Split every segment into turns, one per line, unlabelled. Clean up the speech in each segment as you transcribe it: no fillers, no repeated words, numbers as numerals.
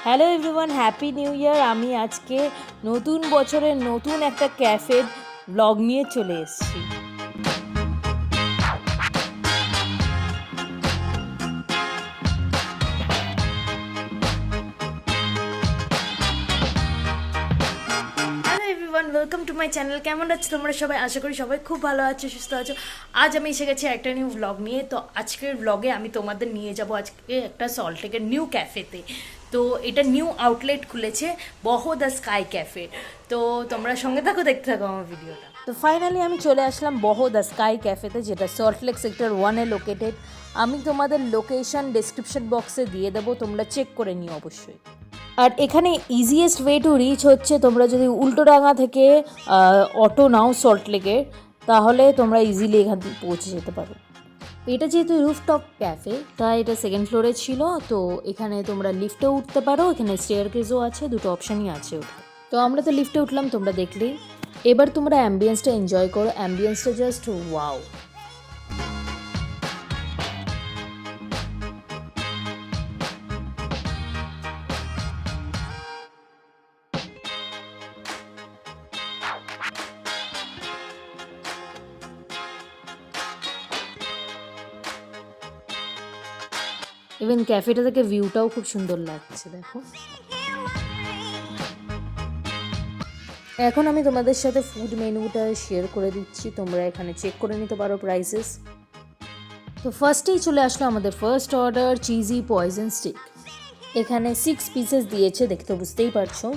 Hello everyone, happy new year. আমি আজকে নতুন বছরের নতুন একটা ক্যাফের ব্লগ নিয়ে চলে এসেছি। Welcome to my channel. কেমন আছো তোমরা সবাই? আশা করি সবাই খুব ভালো আছো, সুস্থ আছো। আজ আমি এসে গেছি একটা নিউ ব্লগ নিয়ে। তো আজকের ব্লগে আমি তোমাদের নিয়ে যাব আজকে একটা সল্টলেকের নিউ ক্যাফেতে। তো এটা নিউ আউটলেট খুলেছে, বহো দ্য স্কাই ক্যাফে। তো তোমরা সঙ্গে থাকো, দেখতে থাকো আমার ভিডিওটা। তো ফাইনালি আমি চলে আসলাম বহো দ্য স্কাই ক্যাফেতে, যেটা সল্টলেক সেক্টর 1-এ লোকেটেড। আমি তোমাদের লোকেশন ডেসক্রিপশন বক্সে দিয়ে দেবো, তোমরা চেক করে নিও অবশ্যই। আর এখানে ইজিয়েস্ট ওয়ে টু রিচ হচ্ছে, তোমরা যদি উল্টোডাঙা থেকে অটো নাও সল্টলেকের, তাহলে তোমরা ইজিলি এখান থেকে পৌঁছে যেতে পারো। এটা যেহেতু রুফটপ ক্যাফে, তাই এটা সেকেন্ড ফ্লোরে ছিল। তো এখানে তোমরা লিফটেও উঠতে পারো, এখানে স্টেয়ারকেসও আছে, দুটো অপশানই আছে ওঠা। তো আমরা তো লিফটে উঠলাম, তোমরা দেখলেই। এবার তোমরা অ্যাম্বিয়েন্সটা এনজয় করো, অ্যাম্বিয়েন্সটা জাস্ট ওয়াও। ইভেন ক্যাফেটা থেকে ভিউটাও খুব সুন্দর লাগছে, দেখো। এখন আমি তোমাদের সাথে ফুড মেনুটা শেয়ার করে দিচ্ছি, তোমরা এখানে চেক করে নিতে পারো প্রাইসেস। তো ফার্স্টেই চলে আসলো আমাদের first order, cheesy poison stick. এখানে 6 পিসেস দিয়েছে, দেখতে বুঝতেই পারছো।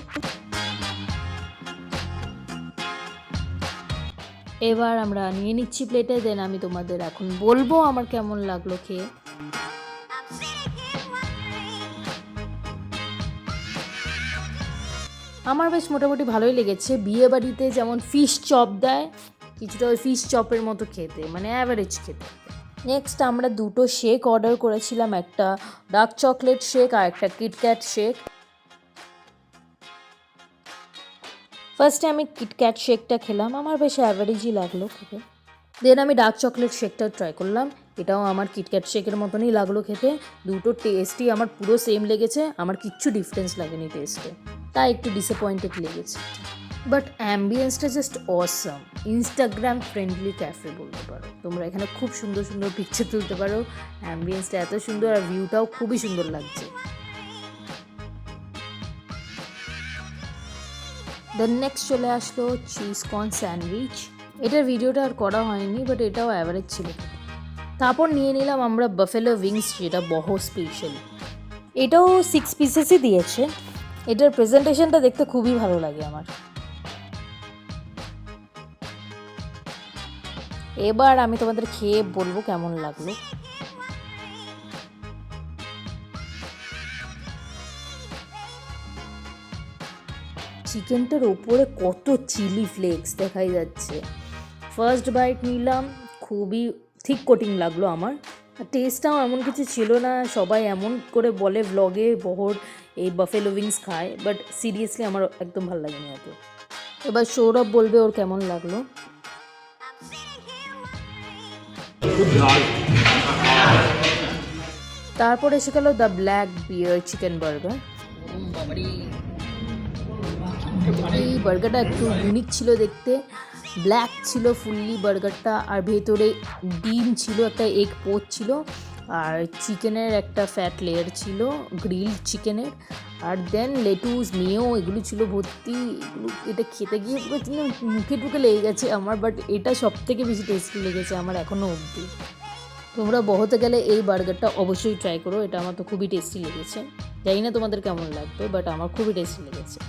এবার আমরা নিয়ে নিচ্ছি প্লেটে, দেন আমি তোমাদের এখন বলবো আমার কেমন লাগলো খেয়ে। আমার বেশ মোটামুটি ভালোই লেগেছে। বিয়ে বাড়িতে যেমন ফিশ চপ দেয়, কিছুটা ওই ফিশ চপের মতো খেতে, মানে অ্যাভারেজ খেতে। নেক্সট আমরা দুটো শেক অর্ডার করেছিলাম, একটা ডার্ক চকলেট শেক আর একটা কিটক্যাট শেক। ফার্স্টে আমি কিটক্যাট শেকটা খেলাম, আমার বেশ অ্যাভারেজই লাগলো খেতে। দেন আমি ডার্ক চকলেট শেকটা ট্রাই করলাম, এটাও আমার কিটক্যাট শেকের মতনই লাগলো খেতে। দুটো টেস্টই আমার পুরো সেম লেগেছে, আমার কিচ্ছু ডিফারেন্স লাগেনি টেস্টে, তাই একটু ডিসঅ্যাপয়েন্টেড লেগেছে। বাট অ্যাম্বিয়েন্সটা just awesome, Instagram friendly cafe বলতে পারো। তোমরা এখানে খুব সুন্দর সুন্দর পিকচার তুলতে পারো, অ্যাম্বিয়েন্সটা এত সুন্দর আর ভিউটাও খুবই সুন্দর লাগছে। দেন নেক্সট চলে আসলো চিজ কর্ন স্যান্ডউইচ। এটার ভিডিওটা আর করা হয়নি, বাট এটাও অ্যাভারেজ ছিল। তারপর নিয়ে নিলাম আমরা বাফেলো উইংস, যেটা বহো স্পেশাল। এটাও 6 পিসেসই দিয়েছে। এটার প্রেজেন্টেশনটা দেখতে খুবই ভালো লাগে আমার। এবার আমি তোমাদের খেয়ে বলবো কেমন লাগলো। চিকেনটার ওপরে কত চিলি ফ্লেক্স দেখাই যাচ্ছে। ফার্স্ট বাইট নিলাম, খুবই থিক কোটিং লাগলো আমার। টেস্টটাও এমন কিছু ছিল না, সবাই এমন করে বলে ব্লগে বহর এই বাফেলো উইংস খায়, বাট সিরিয়াসলি আমার একদম ভালো লাগেনি অত। এবার সৌরভ বলবে ওর কেমন লাগলো। তারপর এসে গেল the black beer chicken burger. এই বার্গারটা একটু ইউনিক ছিল দেখতে, ব্ল্যাক ছিল ফুললি বার্গারটা, আর ভেতরে ডিম ছিল, একটা এগ পোচ ছিল, আর চিকেনের একটা ফ্যাট লেয়ার ছিল, গ্রিল চিকেনের, আর দেন লেটুস মেয়ো এগুলো ছিল ভর্তি। এটা খেতে গিয়ে পুরো মুখে টুকে লেগে গেছে আমার, বাট এটা সব থেকে বেশি টেস্টি লেগেছে আমার এখনও অবধি। তোমরা বহতে গেলে এই বার্গারটা অবশ্যই ট্রাই করো, এটা আমার তো খুবই টেস্টি লেগেছে। জানি না তোমাদের কেমন লাগবে, বাট আমার খুবই টেস্টি লেগেছে।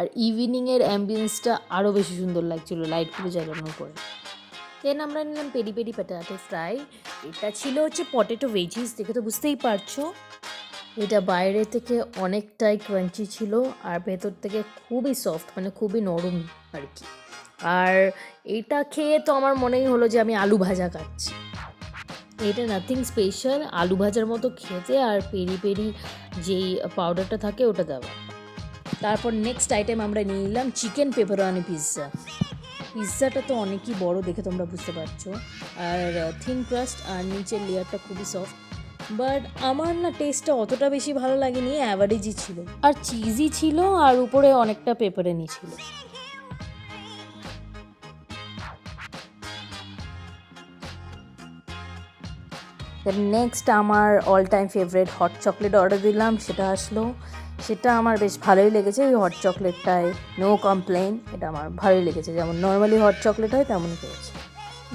আর ইভিনিংয়ের অ্যাম্বিয়েন্সটা আরও বেশি সুন্দর লাগছিলো লাইটগুলো জ্বালানোর পরে। দেন আমরা নিলাম পেরি পেরি প্যাটাটে ফ্রাই। এটা ছিল হচ্ছে পটেটো ভেজিস, দেখে তো বুঝতেই পারছো। এটা বাইরে থেকে অনেকটাই ক্রাঞ্চি ছিল, আর ভেতর থেকে খুবই সফট, মানে খুবই নরম আর কি। আর এটা খেয়ে তো আমার মনেই হলো যে আমি আলু ভাজা খাচ্ছি। এটা নাথিং স্পেশাল, আলু ভাজার মতো খেতে, আর পেরি পেরি যেই পাউডারটা থাকে ওটা দেওয়া। তারপর নেক্সট আইটেম আমরা নিয়ে নিলাম চিকেন পেপারনি পিৎজা। পিৎজাটা তো অনেকই বড়, দেখে তোমরা বুঝতে পারছো, আর থিন ক্রাস্ট, আর নিচের লেয়ারটা খুবই সফট। বাট আমার না টেস্টটা অতটা বেশি ভালো লাগেনি, অ্যাভারেজই ছিল। আর চিজই ছিল আর উপরে অনেকটা পেপারনি ছিল। নেক্সট আমার all time favourite hot chocolate order দিলাম, সেটা আসলো। সেটা আমার বেশ ভালোই লেগেছে। এই হট চকলেটটায় নো কমপ্লেন, এটা আমার ভালোই লেগেছে, যেমন নর্মালি হট চকলেট হয় তেমনই পেয়েছে।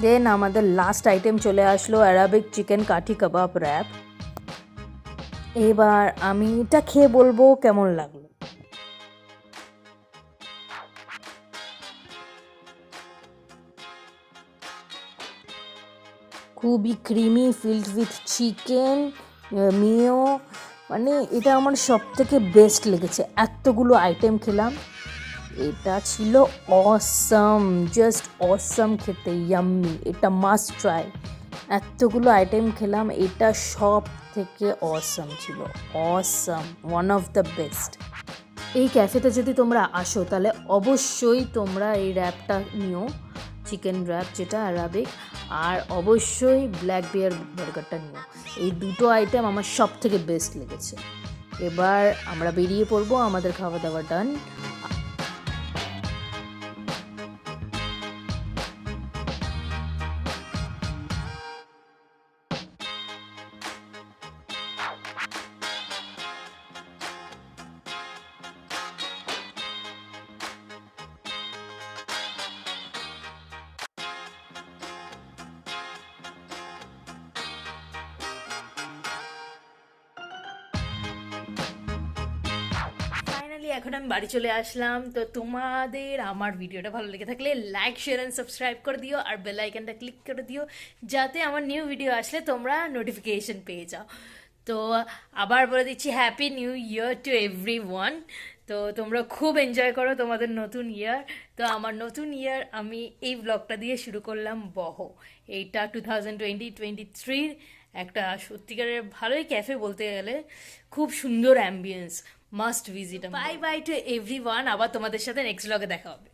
দেন আমাদের লাস্ট আইটেম চলে আসলো অ্যারাবিক চিকেন কাঠি কাবাব র্যাপ। এবার আমি এটা খেয়ে বলবো কেমন লাগলো। খুবই ক্রিমি, ফিল্ড উইথ চিকেন, মিও, মানে এটা আমার সব থেকে বেস্ট লেগেছে। এতগুলো আইটেম খেলাম, এটা ছিল অসাম, জাস্ট অসাম খেতে, ইয়াম্মি, এটা মাস্ট ট্রাই। এতগুলো আইটেম খেলাম, এটা সব থেকে অসাম ছিল, awesome, one of the best. এই ক্যাফেতে যদি তোমরা আসো তাহলে অবশ্যই তোমরা এই র্যাপটা নিও, চিকেন র্যাপ যেটা অ্যারাবিক, আর অবশ্যই ব্ল্যাক বিয়ার বার্গারটা নিও। এই দুটো আইটেম আমার সব থেকে বেস্ট লেগেছে। এবার আমরা বেরিয়ে পড়বো, আমাদের খাওয়া দাওয়া ডান। ফাইনালি এখন আমি বাড়ি চলে আসলাম। তো তোমাদের আমার ভিডিওটা ভালো লেগে থাকলে লাইক, শেয়ার অ্যান্ড সাবস্ক্রাইব করে দিও, আর বেল আইকনটা ক্লিক করে দিও যাতে আমার নিউ ভিডিও আসলে তোমরা নোটিফিকেশন পেয়ে যাও। তো আবার বলে দিচ্ছি happy new year to everyone. তো তোমরা খুব এনজয় করো তোমাদের নতুন ইয়ার। তো আমার নতুন ইয়ার আমি এই ব্লগটা দিয়ে শুরু করলাম বহো। এইটা 2023 একটা সত্যিকারের ভালোই ক্যাফে বলতে গেলে, খুব সুন্দর ambience, must visit. Bye bye to everyone, আবার তোমাদের সাথে নেক্সট ব্লগে দেখা হবে।